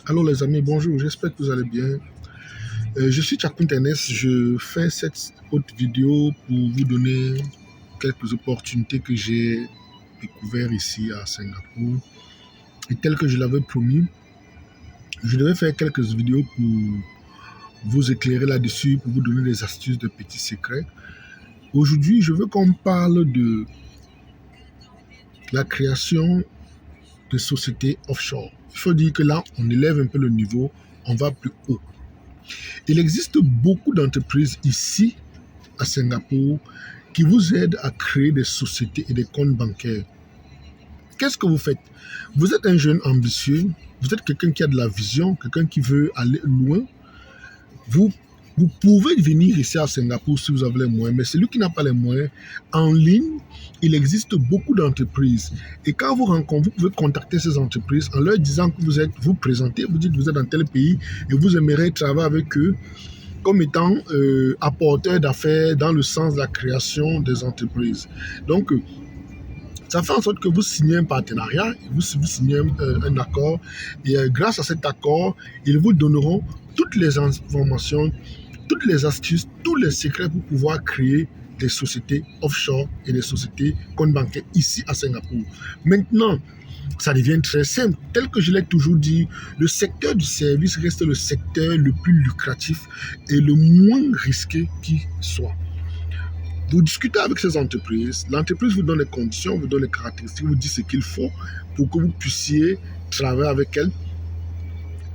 Allô les amis, bonjour, j'espère que vous allez bien. Je suis Tchakoun Ernest, je fais cette autre vidéo pour vous donner quelques opportunités que j'ai découvertes ici à Singapour. Et tel que je l'avais promis, je devais faire quelques vidéos pour vous éclairer là-dessus, pour vous donner des astuces, des petits secrets. Aujourd'hui, je veux qu'on parle de la création de sociétés offshore. Il faut dire que là, on élève un peu le niveau, on va plus haut. Il existe beaucoup d'entreprises ici à Singapour qui vous aident à créer des sociétés et des comptes bancaires. Qu'est-ce que vous faites? Vous êtes un jeune ambitieux, vous êtes quelqu'un qui a de la vision, quelqu'un qui veut aller loin. Vous pouvez venir ici à Singapour si vous avez les moyens, mais celui qui n'a pas les moyens, en ligne, il existe beaucoup d'entreprises. Et quand vous rencontrez, vous pouvez contacter ces entreprises en leur disant que vous présentez, vous dites que vous êtes dans tel pays et vous aimeriez travailler avec eux comme étant apporteur d'affaires dans le sens de la création des entreprises. Donc, ça fait en sorte que vous signez un partenariat, vous signez un accord, et grâce à cet accord, ils vous donneront toutes les informations, toutes les astuces, tous les secrets pour pouvoir créer des sociétés offshore et des sociétés compte bancaire ici à Singapour. Maintenant, ça devient très simple. Tel que je l'ai toujours dit, le secteur du service reste le secteur le plus lucratif et le moins risqué qui soit. Vous discutez avec ces entreprises, l'entreprise vous donne les conditions, vous donne les caractéristiques, vous dit ce qu'il faut pour que vous puissiez travailler avec elle.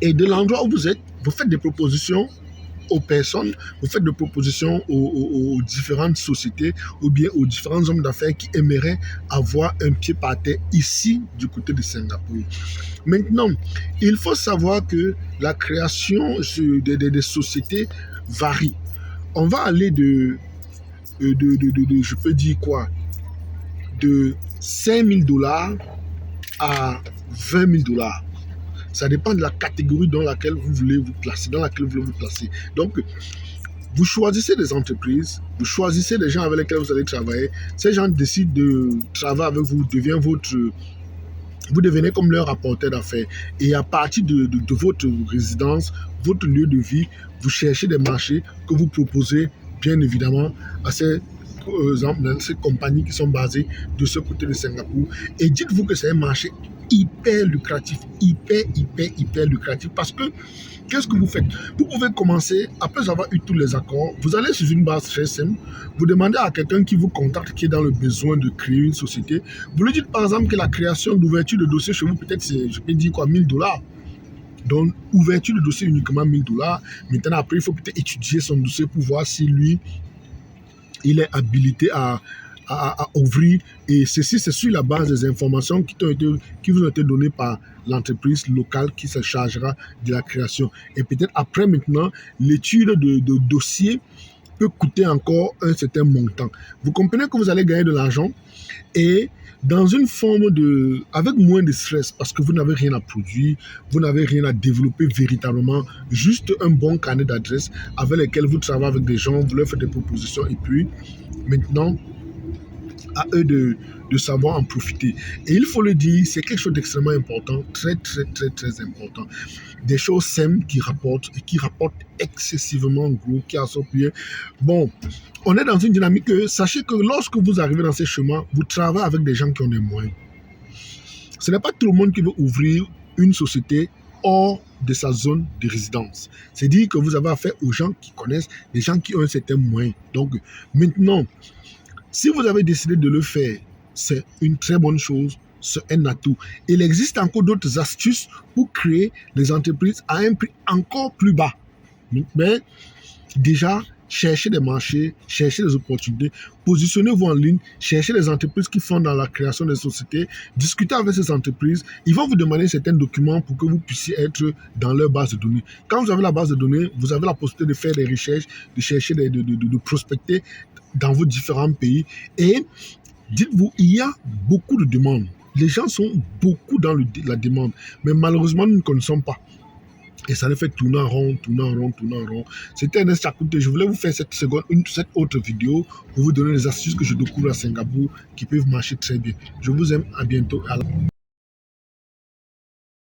Et de l'endroit où vous êtes, vous faites des propositions aux personnes, vous faites des propositions aux différentes sociétés ou bien aux différents hommes d'affaires qui aimeraient avoir un pied par terre ici du côté de Singapour. Maintenant, il faut savoir que la création des sociétés varie. On va aller je peux dire quoi, de 5 000 $ à 20 000 $. Ça dépend de la catégorie dans laquelle vous voulez vous placer, Donc, vous choisissez des entreprises, vous choisissez des gens avec lesquels vous allez travailler. Ces gens décident de travailler avec vous, vous devenez comme leur rapporteur d'affaires. Et à partir de votre résidence, votre lieu de vie, vous cherchez des marchés que vous proposez, bien évidemment, à ces compagnies qui sont basées de ce côté de Singapour. Et dites-vous que c'est un marché hyper lucratif, hyper lucratif, parce que qu'est-ce que vous faites? Vous pouvez commencer, après avoir eu tous les accords, vous allez sur une base très simple, vous demandez à quelqu'un qui vous contacte, qui est dans le besoin de créer une société, vous lui dites par exemple que la création d'ouverture de dossier chez vous, peut-être c'est, je peux dire quoi, 1 000 $. Donc, ouverture de dossier uniquement 1 000 $. Maintenant, après, il faut peut-être étudier son dossier pour voir si lui, il est habilité à ouvrir, et ceci c'est sur la base des informations qui vous ont été données par l'entreprise locale qui se chargera de la création. Et peut-être après maintenant, l'étude de dossier peut coûter encore un certain montant. Vous comprenez que vous allez gagner de l'argent et dans une forme avec moins de stress, parce que vous n'avez rien à produire, vous n'avez rien à développer véritablement, juste un bon carnet d'adresses avec lesquels vous travaillez avec des gens, vous leur faites des propositions et puis maintenant, à eux de savoir en profiter. Et il faut le dire, c'est quelque chose d'extrêmement important, très important. Des choses simples qui rapportent excessivement gros, qui assortent bien. Bon, on est dans une dynamique sachez que lorsque vous arrivez dans ces chemins, vous travaillez avec des gens qui ont des moyens. Ce n'est pas tout le monde qui veut ouvrir une société hors de sa zone de résidence. C'est dire que vous avez affaire aux gens qui connaissent, des gens qui ont un certain moyen. Donc, maintenant, si vous avez décidé de le faire, c'est une très bonne chose, c'est un atout. Il existe encore d'autres astuces pour créer des entreprises à un prix encore plus bas. Mais déjà, cherchez des marchés, cherchez des opportunités, positionnez-vous en ligne, cherchez les entreprises qui font dans la création des sociétés, discutez avec ces entreprises, ils vont vous demander certains documents pour que vous puissiez être dans leur base de données. Quand vous avez la base de données, vous avez la possibilité de faire des recherches, de chercher, de prospecter dans vos différents pays. Et dites-vous, il y a beaucoup de demandes. Les gens sont beaucoup dans la demande, mais malheureusement, nous ne connaissons pas. Et ça les fait tourner en rond. C'était Ernest Tchakoun. Je voulais vous faire cette autre vidéo pour vous donner les astuces que je découvre à Singapour qui peuvent marcher très bien. Je vous aime, à bientôt.